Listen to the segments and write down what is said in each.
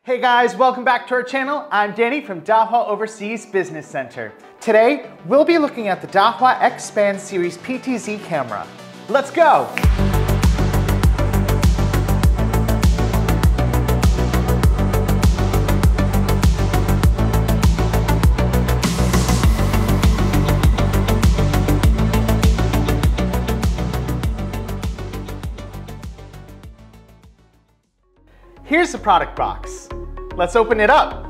Hey guys, welcome back to our channel. I'm Danny from Dahua Overseas Business Center. Today, we'll be looking at the Dahua X-Spans series PTZ camera. Let's go! Here's the product box. Let's open it up.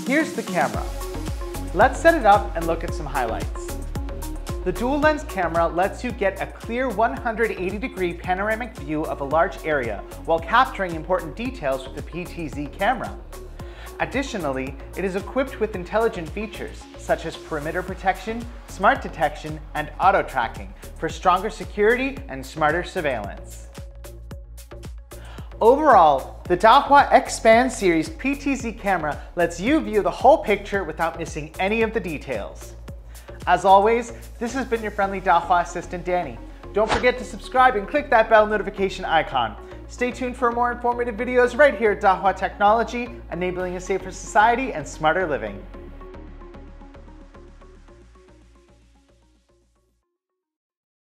Here's the camera. Let's set it up and look at some highlights. The dual lens camera lets you get a clear 180-degree panoramic view of a large area while capturing important details with the PTZ camera. Additionally, it is equipped with intelligent features such as perimeter protection, smart detection, and auto tracking for stronger security and smarter surveillance. Overall, the Dahua X-Spans series PTZ camera lets you view the whole picture without missing any of the details. As always, this has been your friendly Dahua assistant, Danny. Don't forget to subscribe and click that bell notification icon. Stay tuned for more informative videos right here at Dahua Technology, enabling a safer society and smarter living.